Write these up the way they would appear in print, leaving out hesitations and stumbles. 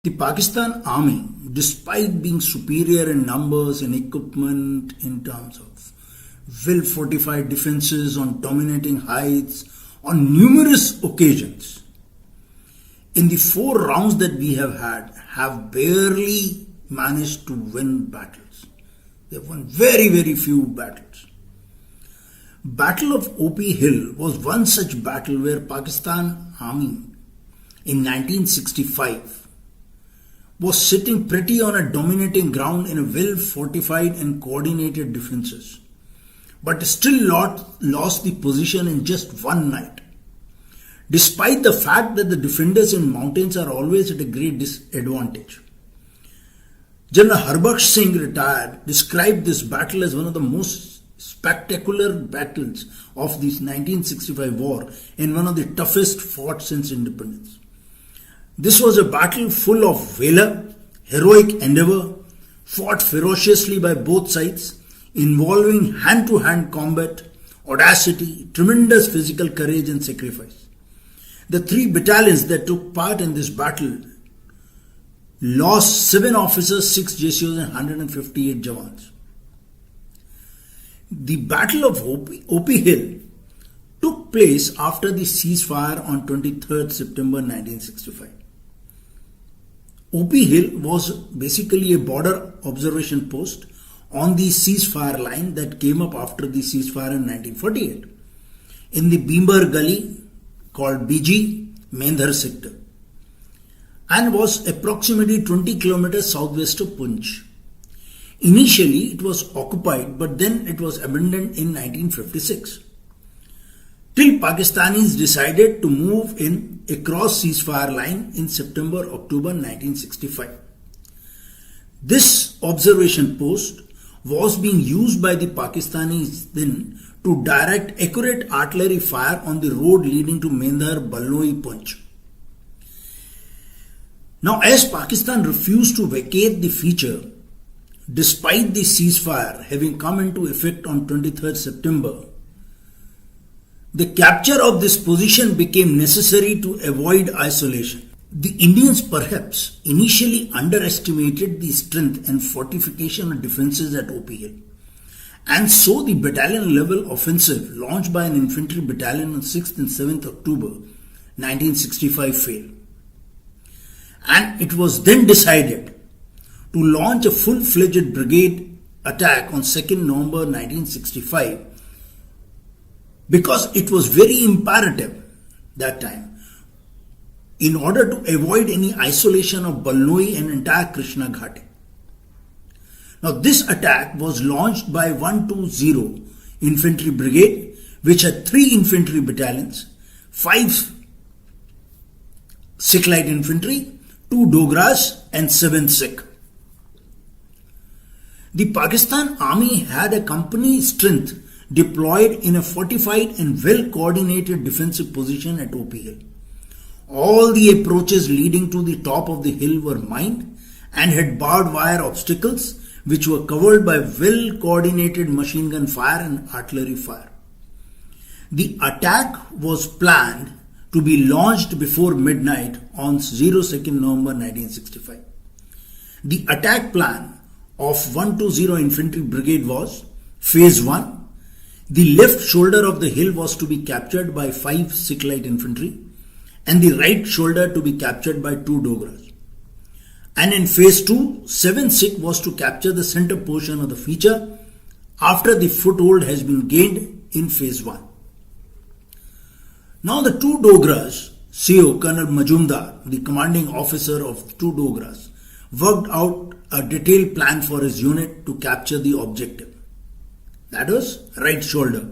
The Pakistan army, despite being superior in numbers and equipment in terms of well-fortified defenses on dominating heights on numerous occasions, in the 4 rounds that we have had, have barely managed to win battles. They have won very, very few battles. Battle of OP Hill was one such battle where Pakistan army in 1965 was sitting pretty on a dominating ground in a well-fortified and coordinated defenses, but still lost the position in just one night, despite the fact that the defenders in mountains are always at a great disadvantage. General Harbaksh Singh, retired, described this battle as one of the most spectacular battles of this 1965 war and one of the toughest fought since independence. This was a battle full of valor, heroic endeavor, fought ferociously by both sides, involving hand-to-hand combat, audacity, tremendous physical courage and sacrifice. The 3 battalions that took part in this battle lost 7 officers, 6 JCOs and 158 Jawans. The Battle of OP Hill took place after the ceasefire on 23rd September 1965. OP Hill was basically a border observation post on the ceasefire line that came up after the ceasefire in 1948 in the Bhimbar Gully called BG Mendhar sector, and was approximately 20 kilometers southwest of Poonch. Initially it was occupied, but then it was abandoned in 1956 till Pakistanis decided to move in across ceasefire line in September-October 1965. This observation post was being used by the Pakistanis then to direct accurate artillery fire on the road leading to Mendhar, Balnoi, Poonch. Now, as Pakistan refused to vacate the feature, despite the ceasefire having come into effect on 23rd September, the capture of this position became necessary to avoid isolation. The Indians perhaps initially underestimated the strength and fortification of defences at OP Hill, and so the battalion level offensive launched by an infantry battalion on 6th and 7th October 1965 failed. And it was then decided to launch a full-fledged brigade attack on 2nd November 1965 because it was very imperative that time in order to avoid any isolation of Balnoi and entire Krishna Ghati. Now this attack was launched by 120 Infantry Brigade, which had 3 infantry battalions, 5 Sikh Light Infantry, 2 Dogras and 7 Sikh. The Pakistan Army had a company strength deployed in a fortified and well-coordinated defensive position at OP Hill. All the approaches leading to the top of the hill were mined and had barbed wire obstacles which were covered by well-coordinated machine gun fire and artillery fire. The attack was planned to be launched before midnight on 02nd November 1965. The attack plan of 120 Infantry Brigade was Phase 1. The left shoulder of the hill was to be captured by 5 Sikh Light Infantry and the right shoulder to be captured by 2 Dogras. And in Phase 2, 7 Sikh was to capture the center portion of the feature after the foothold has been gained in Phase 1. Now the 2 Dogras, CO Colonel Majumdar, the commanding officer of 2 Dogras, worked out a detailed plan for his unit to capture the objective. That was right shoulder.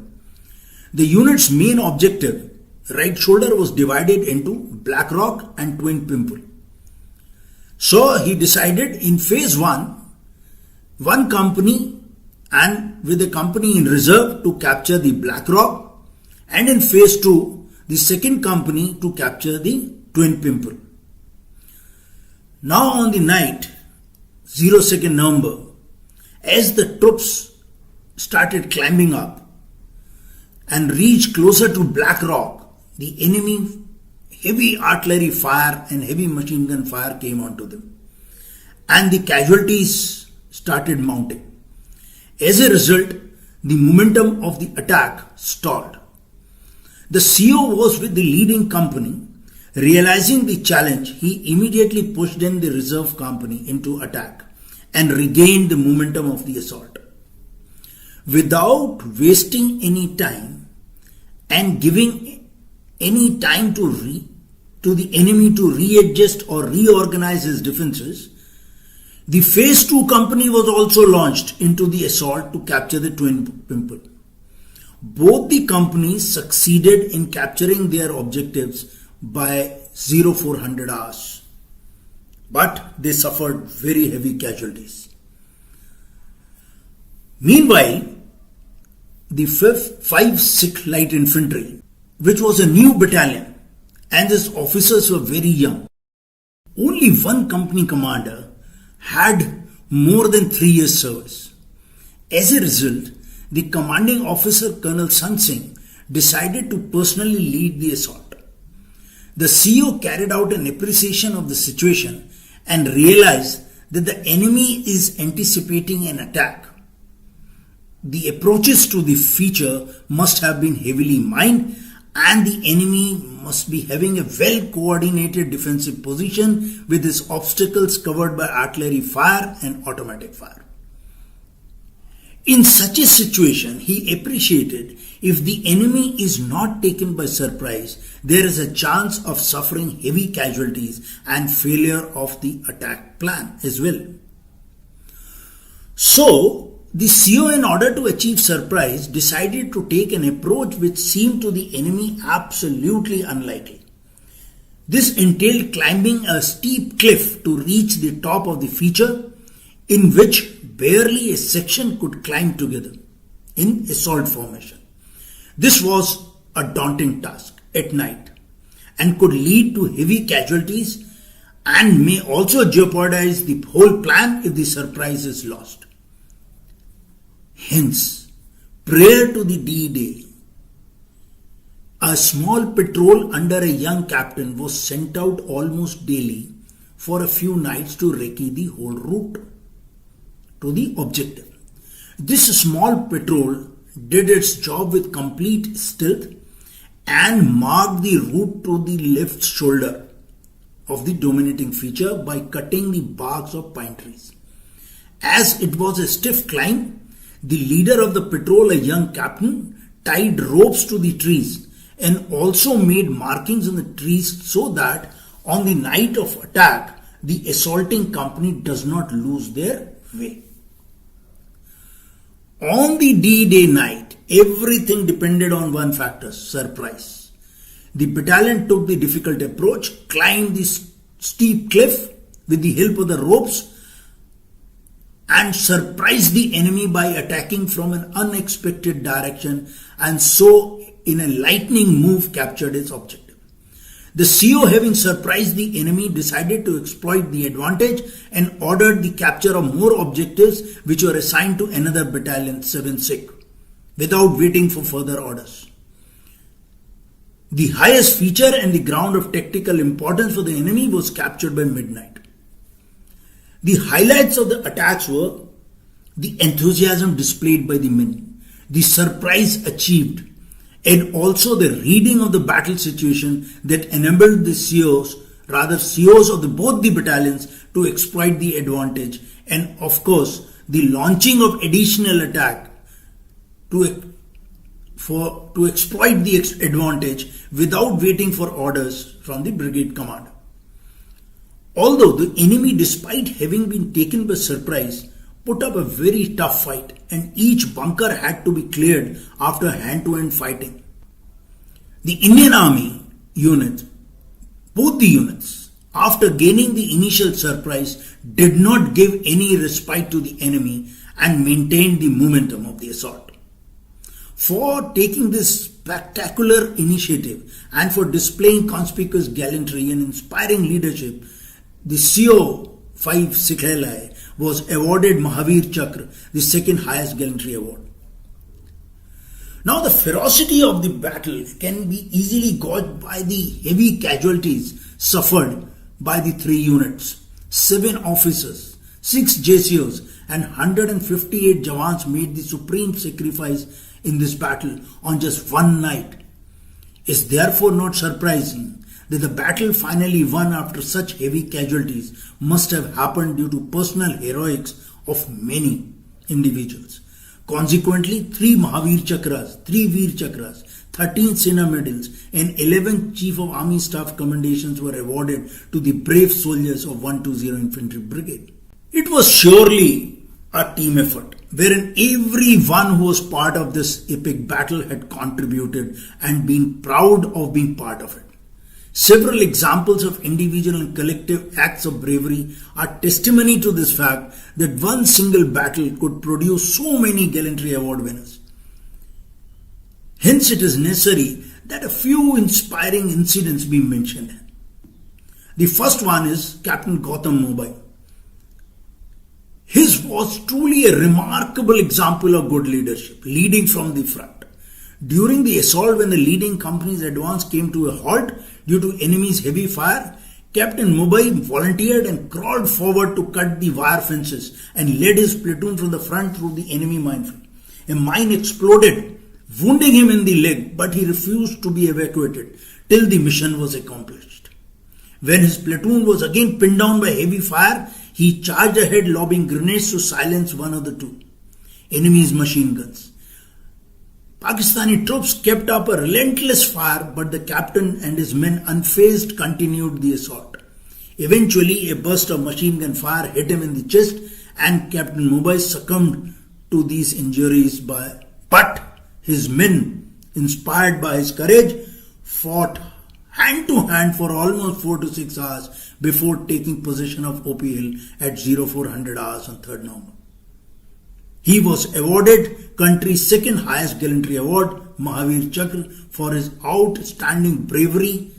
The unit's main objective, right shoulder, was divided into Black Rock and Twin Pimple. So he decided in Phase 1, 1 company and with a company in reserve to capture the Black Rock, and in Phase 2, the 2nd company to capture the Twin Pimple. Now on the night, 02nd November, as the troops started climbing up and reached closer to Black Rock, the enemy heavy artillery fire and heavy machine gun fire came onto them, and the casualties started mounting. As a result, the momentum of the attack stalled. The CO was with the leading company. Realizing the challenge, he immediately pushed in the reserve company into attack and regained the momentum of the assault. Without wasting any time and giving any time to the enemy to readjust or reorganize his defenses, the Phase 2 company was also launched into the assault to capture the Twin Pimple. Both the companies succeeded in capturing their objectives by 0400 hours, but they suffered very heavy casualties. Meanwhile, the 5th Sikh Light Infantry, which was a new battalion, and its officers were very young. Only one company commander had more than 3 years service. As a result, the commanding officer, Colonel San Singh, decided to personally lead the assault. The CO carried out an appreciation of the situation and realized that the enemy is anticipating an attack. The approaches to the feature must have been heavily mined, and the enemy must be having a well-coordinated defensive position with its obstacles covered by artillery fire and automatic fire. In such a situation, he appreciated if the enemy is not taken by surprise, there is a chance of suffering heavy casualties and failure of the attack plan as well. So, the CO, in order to achieve surprise, decided to take an approach which seemed to the enemy absolutely unlikely. This entailed climbing a steep cliff to reach the top of the feature, in which barely a section could climb together in assault formation. This was a daunting task at night and could lead to heavy casualties and may also jeopardize the whole plan if the surprise is lost. Hence, prior to the D-Day, a small patrol under a young captain was sent out almost daily for a few nights to recce the whole route to the objective. This small patrol did its job with complete stealth and marked the route to the left shoulder of the dominating feature by cutting the barks of pine trees. As it was a stiff climb, the leader of the patrol, a young captain, tied ropes to the trees and also made markings on the trees so that on the night of attack, the assaulting company does not lose their way. On the D-Day night, everything depended on one factor: surprise. The battalion took the difficult approach, climbed the steep cliff with the help of the ropes, and surprised the enemy by attacking from an unexpected direction, and so in a lightning move captured its objective. The CO, having surprised the enemy, decided to exploit the advantage and ordered the capture of more objectives which were assigned to another battalion, 7th Sikh, without waiting for further orders. The highest feature and the ground of tactical importance for the enemy was captured by midnight. The highlights of the attacks were the enthusiasm displayed by the men, the surprise achieved, and also the reading of the battle situation that enabled the COs of both the battalions to exploit the advantage, and of course the launching of additional attack to exploit the advantage without waiting for orders from the brigade commander. Although the enemy, despite having been taken by surprise, put up a very tough fight, and each bunker had to be cleared after hand-to-hand fighting. The Indian Army unit, both the units, after gaining the initial surprise, did not give any respite to the enemy and maintained the momentum of the assault. For taking this spectacular initiative and for displaying conspicuous gallantry and inspiring leadership, the CO 5 Sikh Lai was awarded Mahavir Chakra, the second highest gallantry award. Now the ferocity of the battle can be easily gauged by the heavy casualties suffered by the three units. 7 officers, 6 JCOs and 158 Jawans made the supreme sacrifice in this battle on just one night. It's therefore not surprising that the battle finally won after such heavy casualties must have happened due to personal heroics of many individuals. Consequently, 3 Mahavir Chakras, 3 Veer Chakras, 13 Sena medals and 11 Chief of Army Staff commendations were awarded to the brave soldiers of 120 Infantry Brigade. It was surely a team effort, wherein everyone who was part of this epic battle had contributed and been proud of being part of it. Several examples of individual and collective acts of bravery are testimony to this fact that one single battle could produce so many gallantry award winners. Hence, it is necessary that a few inspiring incidents be mentioned. The first one is Captain Gautam Mobile. His was truly a remarkable example of good leadership, leading from the front. During the assault, when the leading company's advance came to a halt due to enemy's heavy fire, Captain Mobile volunteered and crawled forward to cut the wire fences and led his platoon from the front through the enemy minefield. A mine exploded, wounding him in the leg, but he refused to be evacuated till the mission was accomplished. When his platoon was again pinned down by heavy fire, he charged ahead lobbing grenades to silence one of the 2 enemy's machine guns. Pakistani troops kept up a relentless fire, but the captain and his men unfazed continued the assault. Eventually, a burst of machine gun fire hit him in the chest and Captain Mobile succumbed to these injuries but his men, inspired by his courage, fought hand to hand for almost 4 to 6 hours before taking possession of OP Hill at 0400 hours on 3rd November. He was awarded country's second highest gallantry award, Mahavir Chakra, for his outstanding bravery,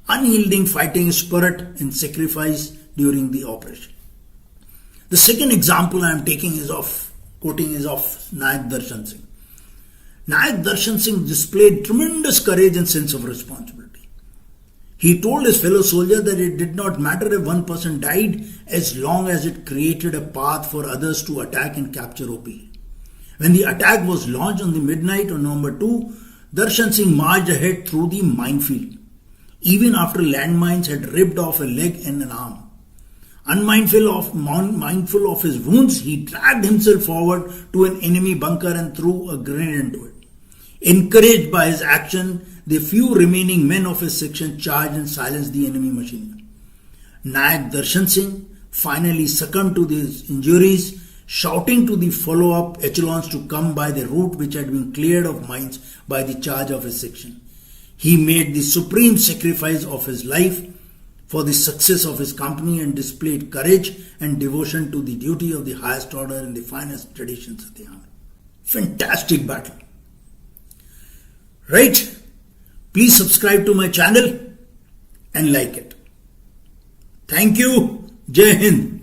unyielding fighting spirit and sacrifice during the operation. The second example I am quoting is of Nayak Darshan Singh. Nayak Darshan Singh displayed tremendous courage and sense of responsibility. He told his fellow soldiers that it did not matter if one person died as long as it created a path for others to attack and capture OP. When the attack was launched on the midnight on November 2, Darshan Singh marched ahead through the minefield, even after landmines had ripped off a leg and an arm. Mindful of his wounds, he dragged himself forward to an enemy bunker and threw a grenade into it. Encouraged by his action, the few remaining men of his section charged and silenced the enemy machine gun. Nayak Darshan Singh finally succumbed to these injuries, shouting to the follow-up echelons to come by the route which had been cleared of mines by the charge of his section. He made the supreme sacrifice of his life for the success of his company and displayed courage and devotion to the duty of the highest order in the finest traditions of the army. Fantastic battle. Right? Please subscribe to my channel and like it. Thank you. Jai Hind.